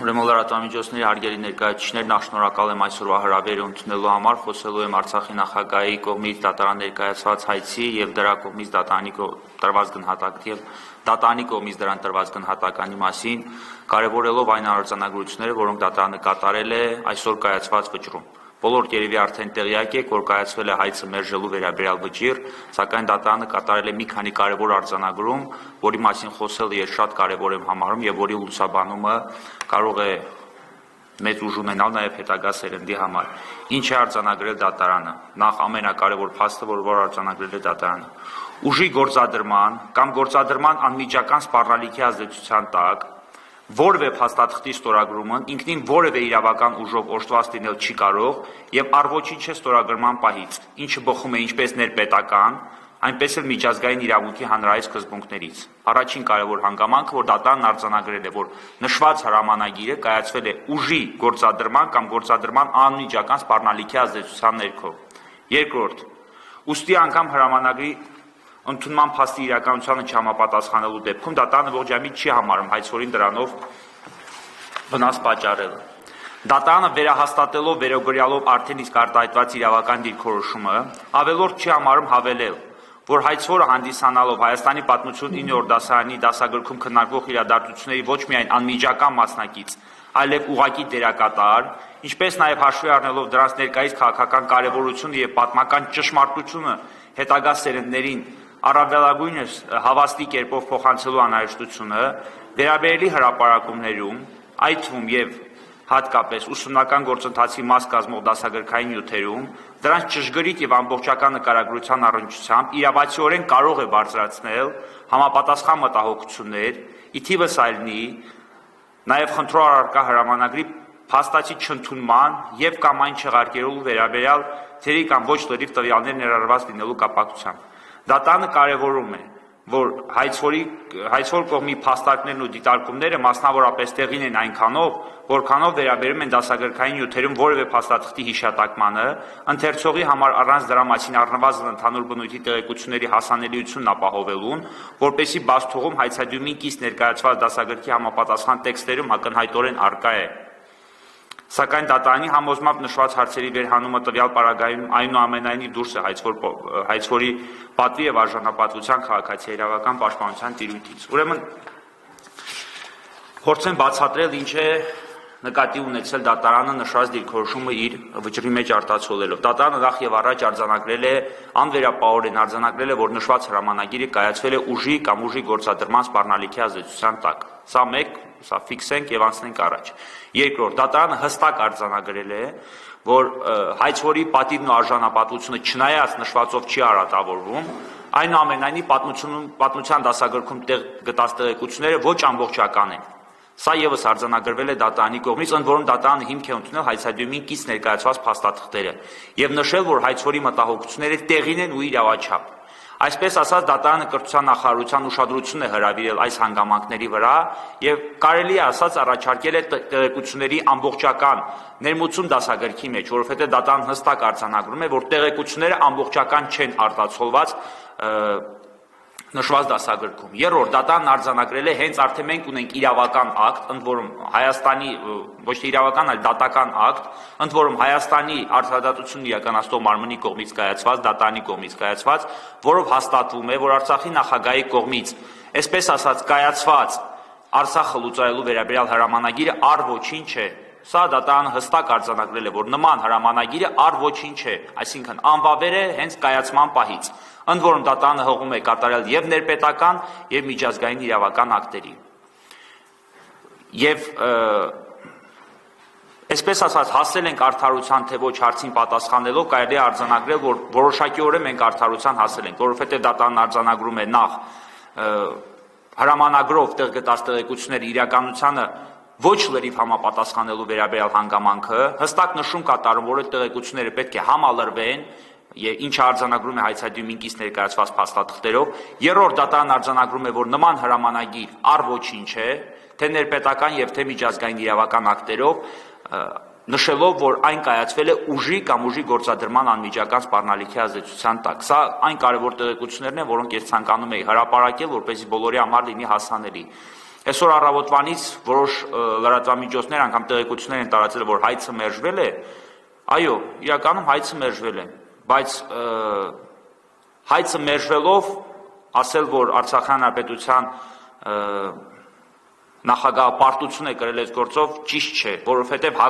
Ուրեմն լրատվամիջոցների հարգելի ներկայացուցիչներ, նախ շնորհակալ եմ այսօրվա հրավերը ընդունելու համար, խոսելու եմ Արցախի նախագահի կողմից դատարան ներկայացված հայցի եւ դրա կողմից դատարանի կողմից դրան տրված գնահատականի մասին, կարևորելով այն արձանագրությունները, որոնք դատարանը կատարել է այսօր կայացված վճռում։ Բոլորդ երևի արդեն տեղյակ եք, որ կայացվել է հայցը մերժելու վերաբերյալ վճիռ, սակայն դատարանը կատարել է մի քանի կարևոր արձանագրում, որի մասին խոսելը ես շատ կարևոր եմ համարում եւ որի լուսաբանումը կարող է մեծ ուժ ունենալ նաեւ հետագա սերնդի համար։ Ինչ է արձանագրել դատարանը։ Նախ ամենակարևոր փաստը, որ արձանագրել է դատարանը։ Ուժի գործադրման կամ գործադրման անմիջական սպառնալիքի ազդեցության տակ որևէ փաստաթղթի ստորագրումն ինքնին որևէ իրավական ուժով օժտված լինել չի կարող եւ առ ոչինչ է ստորագրման պահից, ինչը բխում է ինչպես ներպետական, այնպես էլ միջազգային իրավունքի հանրային սկզբունքներից։ Առաջին կարևոր հանգամանքը, որ դատարանն արձանագրել է, որ նշված հրամանագիրը կայացվել է ուժի գործադրման կամ գործադրման անմիջական սպառնալիքի ազդեցության ներքո։ Երկրորդ, ուստի անգամ հրամանագրի ընդունման փաստի իրականությանը չհամապատասխանելու դեպքում դատարանը ողջամիտ չի համարում հայցորին դրանով վնաս պատճառելը։ Դատարանը վերահաստատելով վերոգրյալով արդեն իսկ արտահայտված իրավական դիրքորոշումը ավելորդ չի համարում հավելել, որ հայցորը հանդիսանալով Հայաստանի պատմություն 9-րդ դասարանի դասագրքում քննարկվող իրադարձությունների ոչ միայն անմիջական մասնակից, այլև ուղղակի դերակատար, ինչպես նաև հաշվի առնելով դրանց ներկայիս քաղաքական կարևորությունը եւ պատմական ճշմարտությունը հետագա սերնդներին առավելագույնս հավաստի կերպով փոխանցելու անհրաժեշտությունը վերաբերելի հրապարակումներում, այդ թվում եւ հատկապես ուսումնական գործընթացի մաս կազմող դասագրքային նյութերում, դրանց ճշգրիտ եւ ամբողջական նկարագրության առնչությամբ իրավացիորեն կարող է բարձրացնել համապատասխան մտահոգություններ, ի թիվս այլնի, նաեւ խնդրող առարկա հրամանագրի փաստացի չընդունման եւ կամ այն չեղարկելու վերաբերյալ թերի կամ ոչ լրիվ տվյալներ ներառված լինելու կապակցությամբ։ Դատարանը կարևորում է, որ հայցոր կողմի փաստարկներն ու դիտարկումները մասնավորապես տեղին են այնքանով, որքանով վերաբերում են դասագրքային նյութերում որևէ փաստաթղթի հիշատակմանը, ընթերցողի համար առանց դրա մասին առնվազն ընդհանուր բնույթի տեղեկությունների հասանելիությունն ապահովելուն, որպեսզի բաց թողում հայցադյումին կից ներկայացված դասագրքի համապատասխան տեքստերում ակնհայտորեն առկա է։ Սակայն դատարանի համոզմամբ նշված հարցերի վերհանումը տվյալ պարագայում այնուամենայնիվ դուրս է հայցորի պատվի եւ արժանապատվության քաղաքացիական պաշտպանության տիրույթից։ Ուրեմն փորձեմ բացատրել ինչ է նկատի ունեցել դատարանը նշված դիրքորոշումը իր վճռի մեջ արտացոլելով։ Դատարանը նախ եւ առաջ արձանագրել է անվերապահորեն արձանագրել է, որ նշված հրամանագիրը կայացվել է ուժի կամ ուժի գործադրման սպառնալիքի ազդեցության տակ։ Սա մեկ, սա ֆիքսենք եւ անցնենք առաջ։ Երկրորդ, դատարանը հստակ արձանագրել է, որ հայցորի պատիվն ու արժանապատվությունը չնայած նշվածով չի արատավորվում, այնուամենայնիվ պատմության դասագրքում գտած տեղեկությունները ոչ ամբողջական են։ Սա եւս արձանագրվել է դատարանի կողմից, ընդ որում դատարանը հիմք է ընդունել հայցադյումին կից ներկայացված փաստաթղթերը եւ նշել, որ հայցորի մտահոգությունները տեղին են ու իրավաչափ։ Այսպես ասած, դատարանը կրթության նախարարության ուշադրությունն է հրավիրել այս հանգամանքների վրա եւ կարելի է ասած առաջարկել է տեղեկությունների ամբողջական ներմուծում դասագրքի մեջ, որովհետեւ դատարանը հստակ արձանագրում է, որ տեղեկությունները ամբողջական չեն արտացոլված նշված դասագրքում։ Երրորդ, դատարանն արձանագրել է հենց արդեն մենք ունենք իրավական ակտ, ընդ որում Հայաստանի ոչ թե իրավական, այլ դատական ակտ, ընդ որում Հայաստանի արտադատությունն իրականացնող մարմնի կողմից կայացված, դատարանի կողմից կայացված, որով հաստատվում է, որ Արցախի նախագահի կողմից, այսպես ասած, կայացված Արցախը լուծարելու վերաբերյալ հրամանագիրը առ ոչինչ է։ Սա դատարանը հստակ արձանագրել է, որ նման հրամանագիրը առ ոչինչ է, այսինքն անվավեր է հենց կայացման պահից։ Ընդ որում դատարանը հողում է կատարել եւ ներպետական եւ միջազգային իրավական ակտերի։ Եվ այսպես ասած հասել ենք արդարության թե ոչ հարցին պատասխանելով կարելի է արձանագրել, որ որոշակիորեն մենք արդարության հասել ենք, որովհետեւ դատարանն արձանագրում է նախ հրամանագրով տեղ գտած տեղեկությունների իրականությանը ոչ լրիվ համապատասխանելու վերաբերյալ հանգամանքը, հստակ նշում կատարում, որ այդ տեղեկությունները պետք է համալրվեն, ինչը արձանագրում է հայցադյումին կից ներկայացված փաստաթղթերով։ Երրորդ, դատարանն արձանագրում է, որ նման հրամանագիր առ ոչինչ է, թե ներպետական եւ թե միջազգային իրավական ակտերով, նշելով, որ այն կայացվել է ուժի կամ ուժի գործադրման անմիջական սպառնալիքի ազդեցության տակ։ Սա այն կարևոր տեղեկություններն են, որոնք ես ցանկանում էի հրապարակել, որպեսզի բոլորի համար լինի հասանելի։ Այսօր առավոտվանից որոշ լրատվամիջոցներ անգամ տեղեկություններ են տարածել, որ հայցը մերժվել է, այո, իրականում հայցը մերժվել է, բայց հայցը մերժվելով ասել, որ Արցախի հանրապետության նախագահը պարտություն է կրել այս գործով, ճիշտ չէ, որովհետև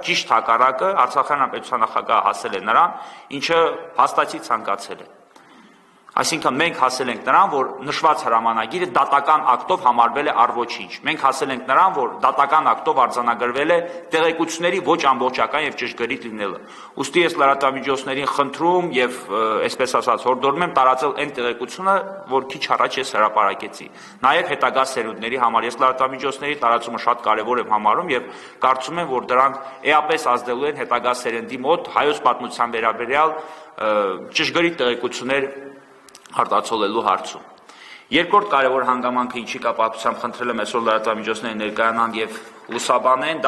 ճիշտ հակառակը Արցախի հանրապետության նախագահը հասել է նրան, ինչը հաստատի ցանկացել է։ Այսինքն մենք հասել ենք նրան, որ նշված հրամանագիրը դատական ակտով համարվել է առ-ոչինչ։ Մենք հասել ենք նրան, որ դատական ակտով արձանագրվել է տեղեկությունների ոչ ամբողջական եւ ճշգրիտ լինելը։ Ուստի ես լրատվամիջոցներին խնդրում եւ այսպես ասած հորդորում եմ տարածել այն տեղեկությունը, որ քիչ առաջ ես հրապարակեցի։ Նաեւ հետագա սերունդների համար ես լրատվամիջոցների տարածումը շատ կարեւոր եմ համարում եւ կարծում եմ, որ դրանք էապես ազդելու են հետագա սերնդի մոտ հայոց պատմության վերաբերյալ ճշգրիտ տեղեկություններ արտացոլելու հարցում։ Երկրորդ կարևոր հանգամանքը, ինչի կապակցությամբ խնդրել եմ այսօր լրատվամիջոցները ներկայանան եւ լուսաբանեն, դա